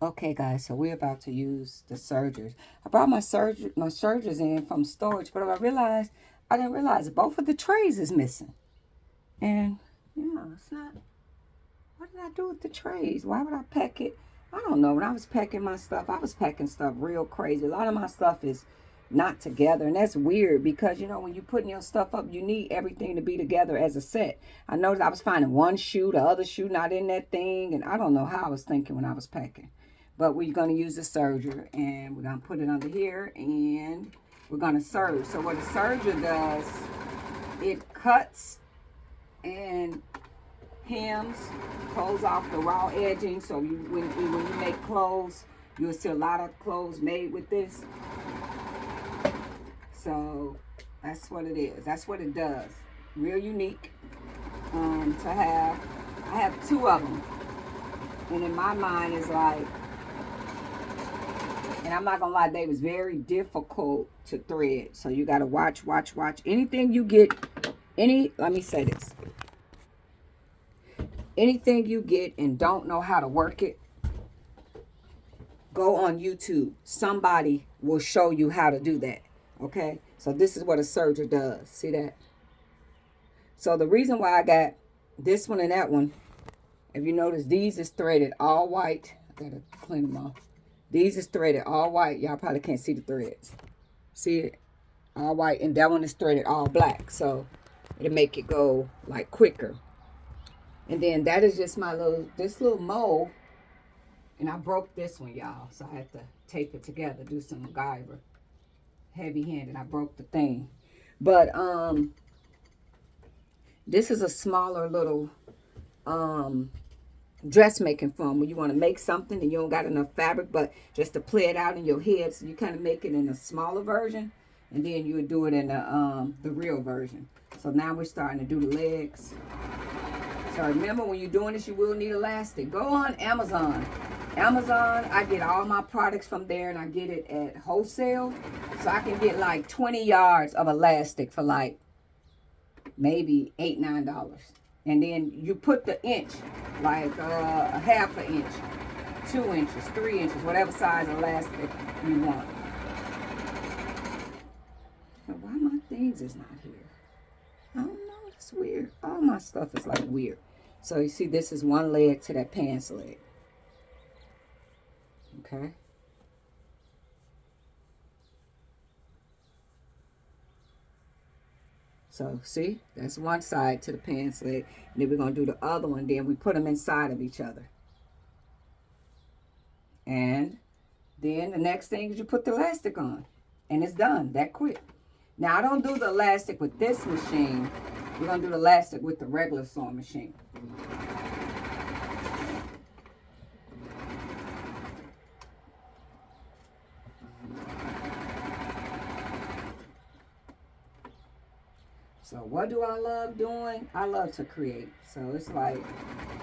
Okay, guys, so we're about to use the sergers. I brought my sergers in from storage, but I didn't realize both of the trays is missing. And yeah, it's not. What did I do with the trays? Why would I pack it? I don't know. When I was packing my stuff, I was packing stuff real crazy. A lot of my stuff is not together, and that's weird because when you're putting your stuff up, you need everything to be together as a set. I noticed I was finding one shoe, the other shoe not in that thing, and I don't know how I was thinking when I was packing. But we're gonna use the serger, and we're gonna put it under here, and we're gonna serge. So what a serger does, it cuts and hems, close off the raw edging. So when you make clothes, you'll see a lot of clothes made with this. So that's what it is. That's what it does. Real unique to have. I have two of them, and in my mind is like, and I'm not gonna lie, they was very difficult to thread. So you gotta watch. Anything you get, let me say this. Anything you get and don't know how to work it, go on YouTube. Somebody will show you how to do that. Okay? So this is what a serger does. See that? So the reason why I got this one and that one, if you notice, these is threaded all white. I gotta clean them off. These is threaded all white. Y'all probably can't see the threads. See it? All white. And that one is threaded all black. So it'll make it go like quicker. And then that is just this little mold. And I broke this one, y'all. So I had to tape it together, do some MacGyver. Heavy-handed. I broke the thing. But this is a smaller little dressmaking foam when you want to make something and you don't got enough fabric, but just to play it out in your head. So you kind of make it in a smaller version, and then you would do it in the real version. So now we're starting to do the legs. So remember, when you're doing this, you will need elastic. Go on Amazon. I get all my products from there, and I get it at wholesale. So I can get like 20 yards of elastic for like maybe $8, $9. And then you put the inch, like a half an inch, 2 inches, 3 inches, whatever size elastic you want. Now, why my things is not here? I don't know. It's weird. All my stuff is like weird. So you see, this is one leg to that pants leg. Okay. So see, that's one side to the pants leg. And then we're going to do the other one. Then we put them inside of each other. And then the next thing is you put the elastic on. And it's done that quick. Now, I don't do the elastic with this machine. We're going to do the elastic with the regular sewing machine. So what do I love doing? I love to create. So it's like,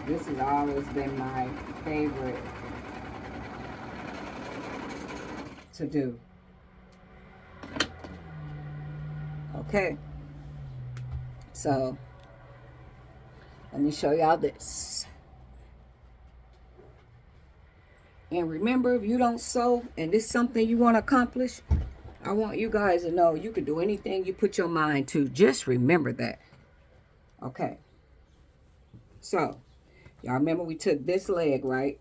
this has always been my favorite to do. Okay. So let me show y'all this. And remember, if you don't sew and it's something you want to accomplish, I want you guys to know you can do anything you put your mind to. Just remember that. Okay. So, y'all remember we took this leg, right?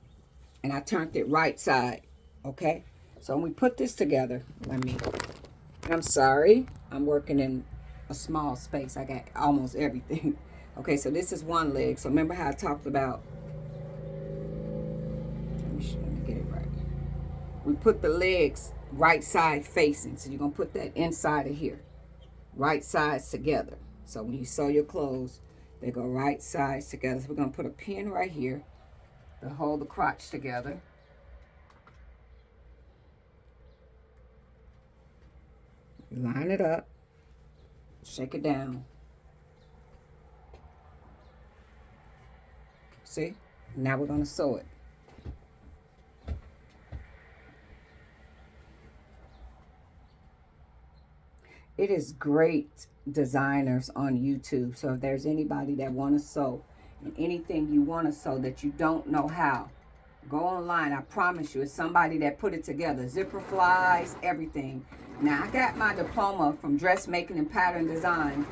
And I turned it right side. Okay. So when we put this together, I'm sorry. I'm working in a small space. I got almost everything. Okay, so this is one leg. So remember how I talked about, let me get it right. We put the legs right side facing. So you're going to put that inside of here. Right sides together. So when you sew your clothes, they go right sides together. So we're going to put a pin right here to hold the crotch together. Line it up. Shake it down. See? Now we're going to sew it. It is great designers on YouTube. So if there's anybody that want to sew and anything you want to sew that you don't know how, Go online. I promise you, it's somebody that put it together. Zipper flies, everything. Now, I got my diploma from dressmaking and pattern design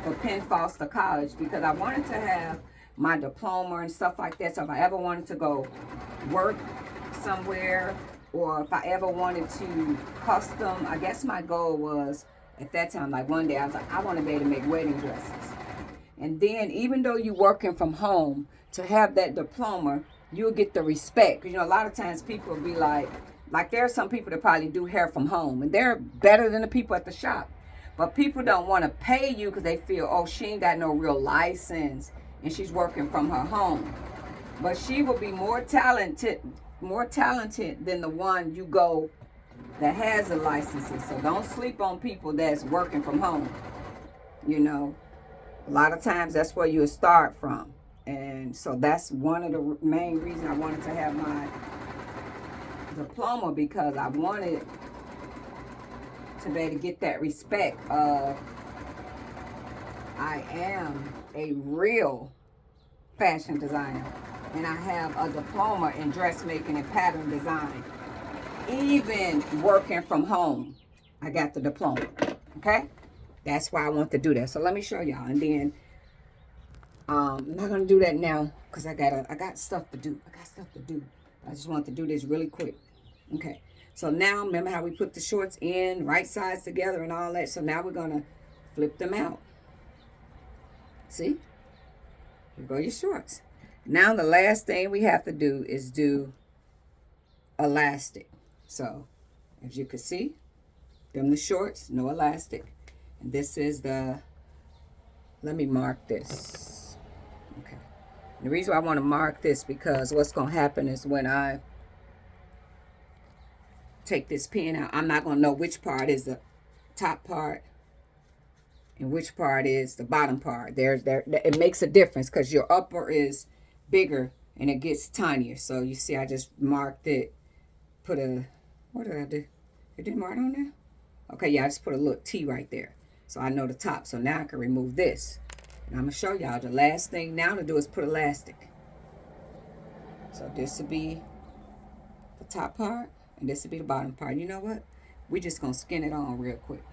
for Penn Foster College because I wanted to have my diploma and stuff like that. So if I ever wanted to go work somewhere, or if I ever wanted to custom, I guess my goal was at that time, like one day I was like, I want to be able to make wedding dresses. And then even though you're working from home, to have that diploma, you'll get the respect. You know, a lot of times people will be like there are some people that probably do hair from home and they're better than the people at the shop. But people don't want to pay you because they feel, oh, she ain't got no real license and she's working from her home. But she will be more talented than the one you go that has the licenses. So don't sleep on people that's working from home. You know, a lot of times that's where you'll start from. And so that's one of the main reasons I wanted to have my diploma, because I wanted to be able to get that respect of I am a real fashion designer and I have a diploma in dressmaking and pattern design. Even working from home, I got the diploma. Okay? That's why I want to do that. So let me show y'all, and then I'm not gonna do that now because I got stuff to do. I just want to do this really quick. Okay. So now remember how we put the shorts in right sides together and all that. So now we're gonna flip them out. See? Here go your shorts. Now the last thing we have to do is do elastic. So as you can see, them the shorts, no elastic. And this is the, let me mark this. Okay. The reason why I want to mark this, because what's going to happen is when I take this pin out, I'm not going to know which part is the top part and which part is the bottom part. It makes a difference because your upper is bigger and it gets tinier. So you see, I just marked it, what did I do? It didn't mark on there? Okay, yeah, I just put a little T right there. So I know the top. So now I can remove this. And I'm going to show y'all the last thing now to do is put elastic. So this will be the top part, and this will be the bottom part. You know what? We're just going to skin it on real quick.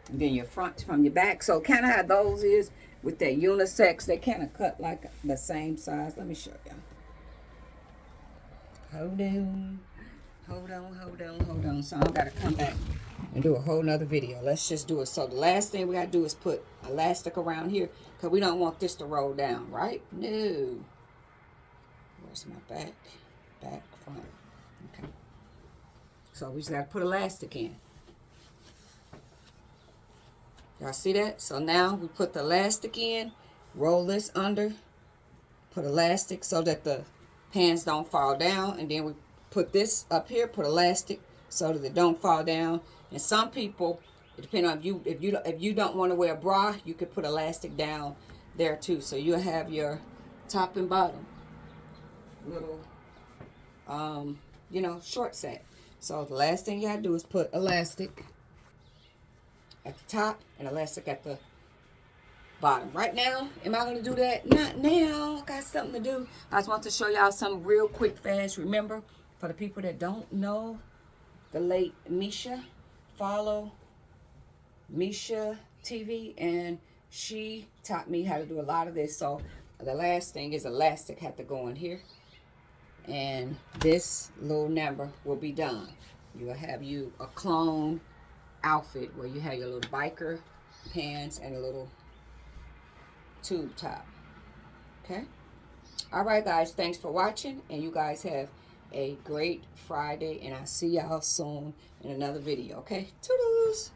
And then your front from your back. So kind of how those is with that unisex, they kind of cut like the same size. Let me show y'all. Hold on. So I've got to come back and do a whole nother video. Let's just do it. So the last thing we got to do is put elastic around here because we don't want this to roll down, right? No. Where's my back? Back, front. Okay. So we just got to put elastic in. Y'all see that? So now we put the elastic in, roll this under, put elastic so that the pants don't fall down, and then we put this up here, put elastic so that it don't fall down. And some people, it depends on if you don't want to wear a bra, you could put elastic down there too. So you'll have your top and bottom little short set. So the last thing you gotta do is put elastic at the top and elastic at the bottom. Right now, am I gonna do that? Not now. I got something to do. I just want to show y'all something real quick, fast. Remember, for the people that don't know the late Misha, follow Misha TV, and she taught me how to do a lot of this. So the last thing is elastic had to go in here, and this little number will be done. You will have you a clone outfit where you have your little biker pants and a little tube top. Okay. All right, guys, thanks for watching, and you guys have a great Friday, and I'll see y'all soon in another video. Okay, toodles.